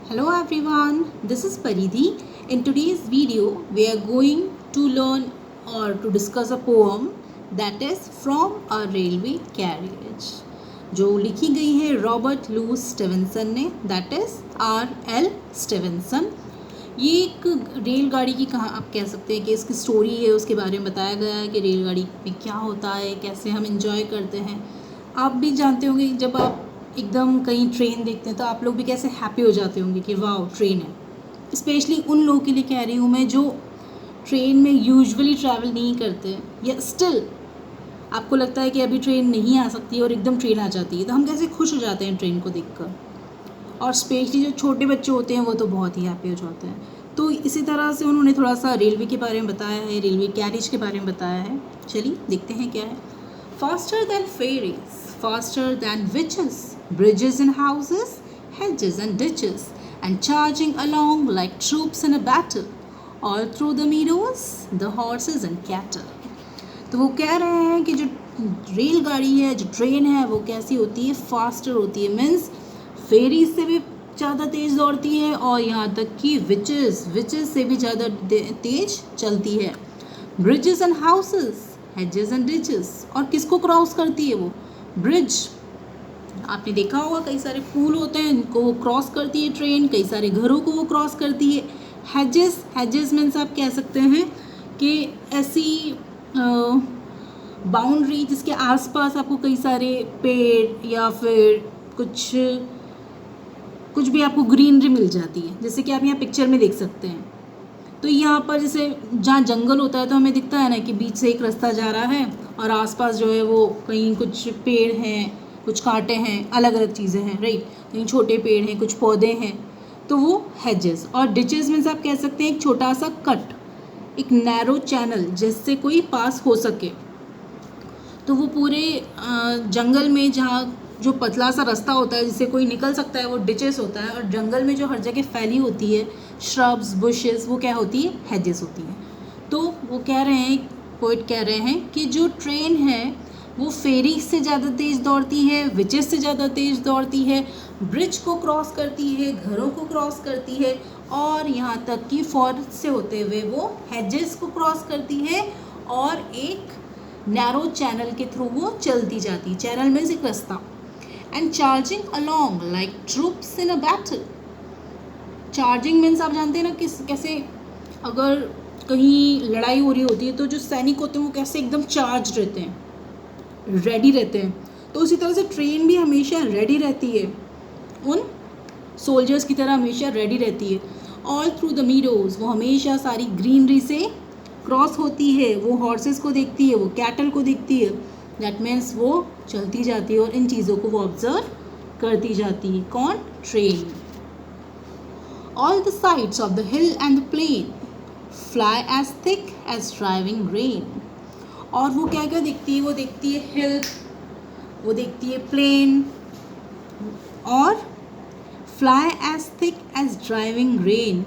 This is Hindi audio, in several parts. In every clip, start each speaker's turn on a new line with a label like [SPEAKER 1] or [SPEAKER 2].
[SPEAKER 1] Hello everyone, this is Paridhi. In today's video, we are going to learn or to discuss a poem that is From a Railway Carriage, जो लिखी गई है रॉबर्ट लूइस स्टीवेंसन ने, दैट इज़ R.L. स्टीवेंसन। ये एक रेलगाड़ी की कहा आप कह सकते हैं कि इसकी स्टोरी है, उसके बारे में बताया गया है कि रेलगाड़ी में क्या होता है, कैसे हम इंजॉय करते हैं। आप भी जानते होंगे जब आप एकदम कहीं ट्रेन देखते हैं तो आप लोग भी कैसे हैप्पी हो जाते होंगे कि वाह ट्रेन है। स्पेशली उन लोगों के लिए कह रही हूँ मैं जो ट्रेन में यूजुअली ट्रैवल नहीं करते या स्टिल आपको लगता है कि अभी ट्रेन नहीं आ सकती और एकदम ट्रेन आ जाती है, तो हम कैसे खुश हो जाते हैं ट्रेन को देखकर। और स्पेशली जो छोटे बच्चे होते हैं वो तो बहुत ही हैप्पी हो जाते हैं। तो इसी तरह से उन्होंने थोड़ा सा रेलवे के बारे में बताया है, रेलवे कैरिज के बारे में बताया है। चलिए देखते हैं क्या है। Faster than fairies, faster than witches, bridges and houses, hedges and ditches, and charging along like troops in a battle, all through the meadows, the horses and cattle. तो वो कह रहे हैं कि जो रेलगाड़ी है, जो ट्रेन है, वो कैसी होती है, फास्टर होती है, मीन्स फेरी से भी ज़्यादा तेज़ दौड़ती है और यहाँ तक कि विचेस से भी ज़्यादा तेज़ चलती है। Bridges and houses, hedges and ditches, और किसको क्रॉस करती है वो, ब्रिज। आपने देखा होगा कई सारे पुल होते हैं, इनको वो क्रॉस करती है ट्रेन, कई सारे घरों को वो क्रॉस करती है। हेजेस मीन्स आप कह सकते हैं कि ऐसी बाउंड्री जिसके आसपास आपको कई सारे पेड़ या फिर कुछ भी आपको ग्रीनरी मिल जाती है, जैसे कि आप यहाँ पिक्चर में देख सकते हैं। तो यहाँ पर जैसे जहाँ जंगल होता है तो हमें दिखता है ना कि बीच से एक रास्ता जा रहा है और आसपास जो है वो कहीं कुछ पेड़ हैं, कुछ कांटे हैं, अलग अलग चीज़ें हैं, राइट। कहीं छोटे पेड़ हैं, कुछ पौधे हैं, तो वो हेजेस। और डिचेस मीन्स आप कह सकते हैं एक छोटा सा कट, एक नैरो चैनल जिससे कोई पास हो सके। तो वो पूरे जंगल में जहाँ जो पतला सा रास्ता होता है जिससे कोई निकल सकता है वो डिचेस होता है, और जंगल में जो हर जगह फैली होती है श्रब्स बुशेस, वो क्या होती है, हेजेस होती हैं। तो वो कह रहे हैं, पोइट कह रहे हैं कि जो ट्रेन है वो फेरी से ज़्यादा तेज़ दौड़ती है, विचेस से ज़्यादा तेज़ दौड़ती है, ब्रिज को क्रॉस करती है, घरों को क्रॉस करती है, और यहाँ तक कि फॉरेस्ट से होते हुए वो हेजेस को क्रॉस करती है और एक नैरो चैनल के थ्रू वो चलती जाती है। चैनल मीन्स एक रास्ता। And charging along like troops in a battle. Charging means आप जानते हैं ना किस कैसे अगर कहीं लड़ाई हो रही होती है तो जो सैनिक होते हैं वो कैसे एकदम चार्ज रहते हैं, रेडी रहते हैं। तो उसी तरह से ट्रेन भी हमेशा रेडी रहती है, उन सोल्जर्स की तरह हमेशा रेडी रहती है। ऑल थ्रू द मीडोज, वो हमेशा सारी ग्रीनरी से क्रॉस होती है, वो हॉर्सेस को देखती है, वो कैटल को देखती है, दैट मीन्स वो चलती जाती है और इन चीज़ों को वो ऑब्जर्व करती जाती है। कौन, train. All the sides of the hill and the plain fly as thick as driving rain. और वो क्या क्या देखती है, वो देखती है हिल, वो देखती है प्लेन, और fly as thick as driving rain,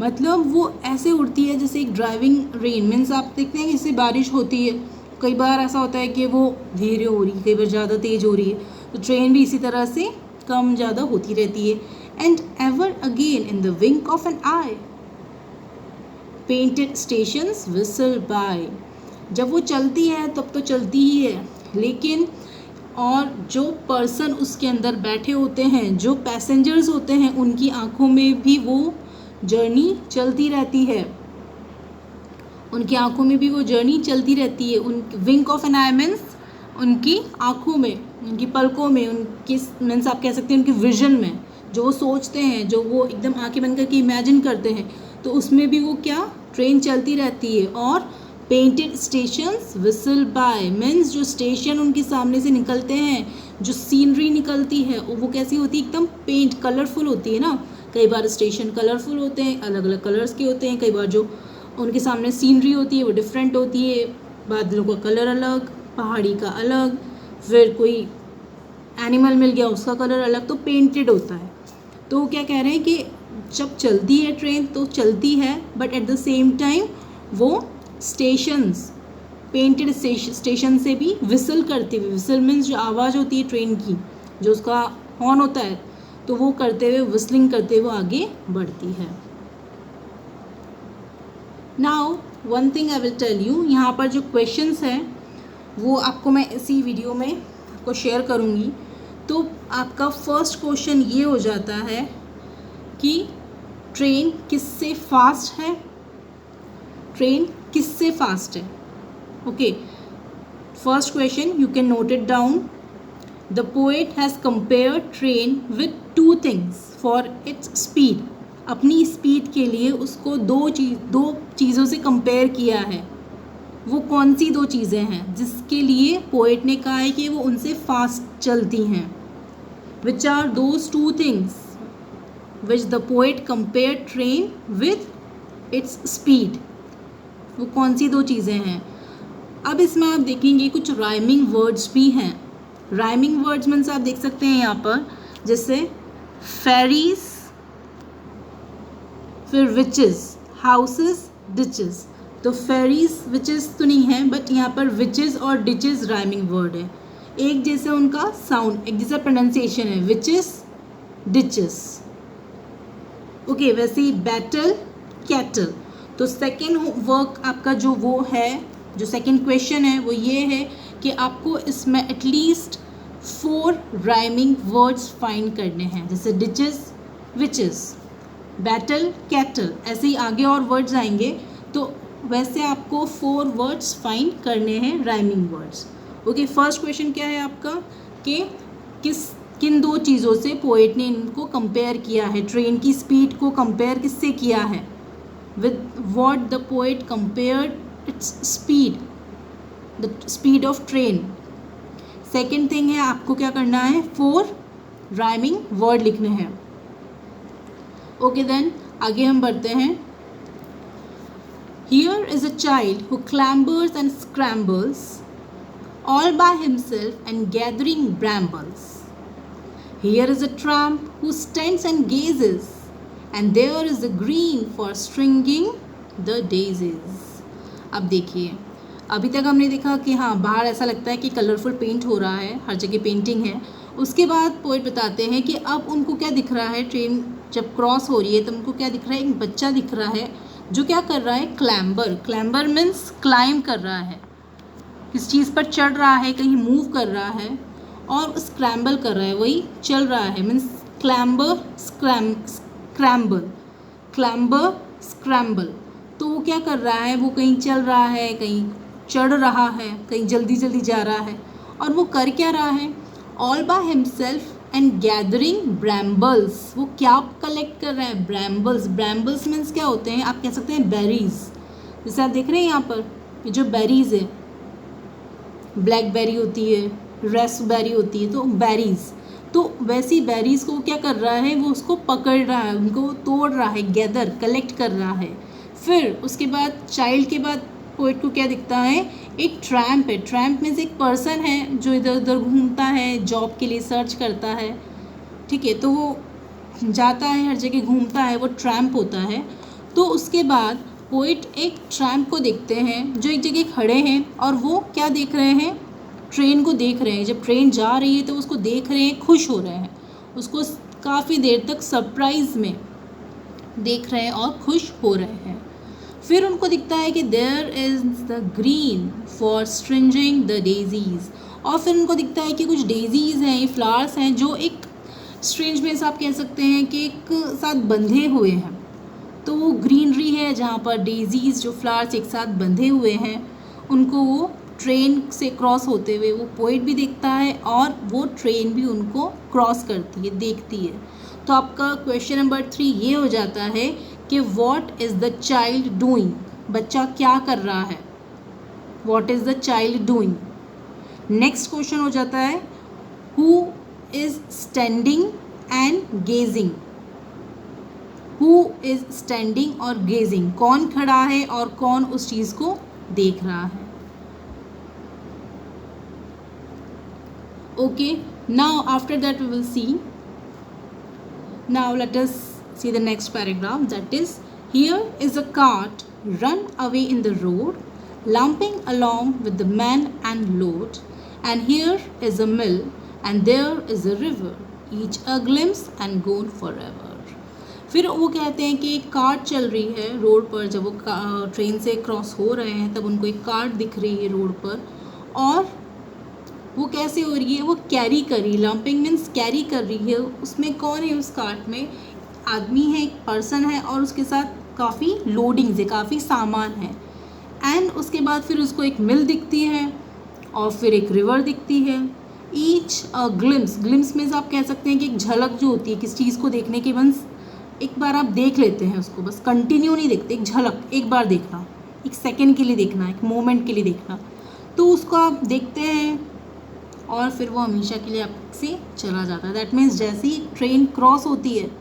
[SPEAKER 1] मतलब वो ऐसे उड़ती है जैसे एक ड्राइविंग रेन। मीन्स आप देखते हैं कि इससे बारिश होती है, कई बार ऐसा होता है कि वो धीरे हो रही है, कई बार ज़्यादा तेज़ हो रही है, तो ट्रेन भी इसी तरह से कम ज़्यादा होती रहती है। And ever again in the wink of an eye, painted stations whistle by. जब वो चलती है तब तो चलती ही है, लेकिन और जो पर्सन उसके अंदर बैठे होते हैं, जो पैसेंजर्स होते हैं, उनकी आंखों में भी वो जर्नी चलती रहती है, उनकी आंखों में भी वो जर्नी चलती रहती है। उन विंक ऑफ एन आई मीन्स उनकी आंखों में, उनकी पलकों में, उनकी मीन्स आप कह सकते हैं उनकी विजन में, जो वो सोचते हैं, जो वो एकदम आंखें बंद करके इमेजिन करते हैं, तो उसमें भी वो क्या, ट्रेन चलती रहती है। और painted stations whistle bye means जो स्टेशन उनके सामने से निकलते हैं, जो सीनरी निकलती है वो कैसी होती है, एकदम पेंट कलरफुल होती है ना। कई बार स्टेशन कलरफुल होते हैं, अलग अलग कलर्स के होते हैं, कई बार जो उनके सामने सीनरी होती है वो डिफरेंट होती है, बादलों का कलर अलग, पहाड़ी का अलग, फिर कोई एनिमल मिल गया उसका कलर अलग, तो पेंटेड होता है। तो क्या कह रहे हैं कि जब चलती है ट्रेन तो चलती है, but at the same time वो स्टेशंस, पेंटेड स्टेशन से भी विसल करती हुई, विसल मीन्स जो आवाज़ होती है ट्रेन की, जो उसका हॉर्न होता है, तो वो करते हुए विस्लिंग करते हुए आगे बढ़ती है। Now one thing I will tell you, यहाँ पर जो क्वेश्चंस हैं वो आपको मैं इसी वीडियो में आपको शेयर करूँगी। तो आपका फर्स्ट क्वेश्चन ये हो जाता है कि ट्रेन किससे फास्ट है, ट्रेन किससे फास्ट है। Okay, first question you can note it down. The poet has compared train with two things for its speed. अपनी स्पीड के लिए उसको दो चीज़ों से कंपेयर किया है। वो कौन सी दो चीज़ें हैं जिसके लिए पोएट ने कहा है कि वो उनसे फास्ट चलती हैं। Which are those two things which the poet compare train with its speed. वो कौन सी दो चीज़ें हैं। अब इसमें आप देखेंगे कुछ राइमिंग वर्ड्स भी हैं। राइमिंग वर्ड्स मीन्स आप देख सकते हैं यहाँ पर, जैसे फेरीज, फिर विचेस, हाउसेस, डिचेस। तो फेरीज विचेस तो नहीं है, बट यहाँ पर विचेस और डिचेस राइमिंग वर्ड है। एक जैसे उनका साउंड, एक जैसा प्रोनाउंसिएशन है, विचेस, डिचेस। ओके, वैसे ही बैटल, कैटल। तो सेकेंड वर्क आपका जो वो है, जो सेकेंड क्वेश्चन है वो ये है कि आपको इसमें एटलीस्ट 4 राइमिंग वर्ड्स फाइंड करने हैं, जैसे डिचेस, विचेस, बैटल, कैटल, ऐसे ही आगे और वर्ड्स आएंगे। तो वैसे आपको 4 वर्ड्स फाइंड करने हैं, rhyming words. Okay, first question क्या है आपका कि किन दो चीज़ों से पोएट ने इनको कंपेयर किया है, ट्रेन की स्पीड को कंपेयर किससे किया है। With what the poet compared its speed, the speed of train. Second thing है आपको क्या करना है, 4 राइमिंग वर्ड लिखने हैं। ओके, देन आगे हम बढ़ते हैं। Here is a child who clambers and scrambles all by himself and gathering brambles. Here is a tramp who stands and gazes, and there is a green for stringing the daisies. अब देखिए, अभी तक हमने देखा कि हाँ बाहर ऐसा लगता है कि कलरफुल पेंट हो रहा है, हर जगह पेंटिंग है। उसके बाद पोएट बताते हैं कि अब उनको क्या दिख रहा है, ट्रेन जब क्रॉस हो रही है तो उनको क्या दिख रहा है, एक बच्चा दिख रहा है जो क्या कर रहा है, क्लैम्बर। क्लैम्बर मीन्स क्लाइम कर रहा है, किस चीज़ पर चढ़ रहा है, कहीं मूव कर रहा है, और स्क्रैम्बल कर रहा है, वही चल रहा है, मीन्स क्लैम्बर, स्क्रैम्बल, क्लैम्बर, स्क्रैम्बल। तो वो क्या कर रहा है, वो कहीं चल रहा है, कहीं चढ़ रहा है, कहीं जल्दी जल्दी जा रहा है। और वो कर क्या रहा है, all by himself and gathering brambles. वो क्या कलेक्ट कर रहा है, ब्रैम्बल्स। ब्रैम्बल्स मीन्स क्या होते हैं, आप कह सकते हैं बेरीज। जैसे आप देख रहे हैं यहाँ पर ये जो बेरीज है, ब्लैकबेरी होती है, रेस्पबेरी होती है, तो बेरीज। तो वैसी बेरीज को क्या कर रहा है, वो उसको पकड़ रहा है, उनको तोड़ रहा है, गैदर, कलेक्ट कर रहा है। फिर उसके बाद चाइल्ड के बाद पोएट को क्या दिखता है, एक ट्रैम्प है। ट्रैम्प मीन्स एक पर्सन है जो इधर उधर घूमता है, जॉब के लिए सर्च करता है, ठीक है। तो वो जाता है, हर जगह घूमता है, वो ट्रैम्प होता है। तो उसके बाद पोएट एक ट्रैम्प को देखते हैं जो एक जगह खड़े हैं, और वो क्या देख रहे हैं, ट्रेन को देख रहे हैं। जब ट्रेन जा रही है तो उसको देख रहे हैं, खुश हो रहे हैं, उसको काफ़ी देर तक सरप्राइज में देख रहे हैं और खुश हो रहे हैं। फिर उनको दिखता है कि there is the green for stringing the daisies, और फिर उनको दिखता है कि कुछ डेजीज़ हैं, ये फ्लावर्स हैं जो एक स्ट्रिंज में से आप कह सकते हैं कि एक साथ बंधे हुए हैं। तो वो ग्रीनरी है जहाँ पर डेजीज़, जो फ्लावर्स एक साथ बंधे हुए हैं, उनको वो ट्रेन से क्रॉस होते हुए वो पोएट भी देखता है, और वो ट्रेन भी उनको क्रॉस करती है, देखती है। तो आपका क्वेश्चन नंबर 3 ये हो जाता है कि what is the child doing, बच्चा क्या कर रहा है, what is the child doing. Next question हो जाता है who is standing and gazing. Who is standing और गेजिंग, कौन खड़ा है और कौन उस चीज़ को देख रहा है। Okay, now after that we will see, now let us see the next paragraph, that is, here is a cart run away in the road, lumping along with the man and load, and here is a mill and there is a river, each a glimpse and gone forever. फिर वो कहते हैं कि एक कार चल रही है रोड पर, जब वो ट्रेन से क्रॉस हो रहे हैं तब उनको एक कार दिख रही है रोड पर, और वो कैसे हो रही है, वो कैरी कर रही है, लंपिंग मीन्स कैरी कर रही है। उसमें कौन है, उस कार्ट में आदमी है, एक पर्सन है, और उसके साथ काफ़ी लोडिंग्स है, काफ़ी सामान है। एंड उसके बाद फिर उसको एक मिल दिखती है और फिर एक रिवर दिखती है। ईच अ ग्लिम्स, ग्लिम्स में से आप कह सकते हैं कि एक झलक जो होती है किस चीज़ को देखने की, बस एक बार आप देख लेते हैं उसको, बस कंटिन्यू नहीं देखते, एक झलक, एक बार देखना, एक सेकंड के लिए देखना, एक मोमेंट के लिए देखना, तो उसको आप देखते हैं और फिर वो हमेशा के लिए आपसे चला जाता है। दैट मीन्स जैसे ही ट्रेन क्रॉस होती है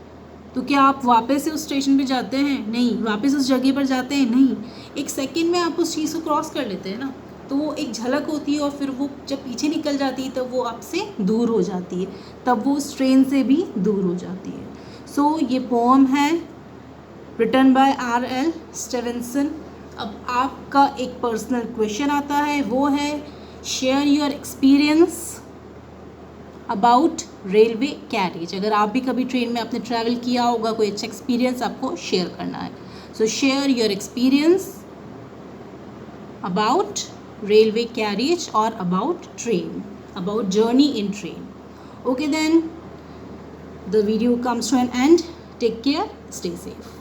[SPEAKER 1] तो क्या आप वापस से उस स्टेशन पे जाते हैं? नहीं। वापस उस जगह पर जाते हैं? नहीं। एक सेकंड में आप उस चीज़ को क्रॉस कर लेते हैं ना, तो वो एक झलक होती है और फिर वो जब पीछे निकल जाती है तब वो आपसे दूर हो जाती है, तब वो उस ट्रेन से भी दूर हो जाती है। सो ये पोम है रिटन बाय R.L. स्टीवेंसन। अब आपका एक पर्सनल क्वेश्चन आता है, वो है share your experience about railway carriage. अगर आप भी कभी ट्रेन में आपने ट्रैवल किया होगा, कोई अच्छा एक्सपीरियंस आपको शेयर करना है, so share your experience about railway carriage और about train, about journey in train. Okay, then the video comes to an end. Take care, stay safe.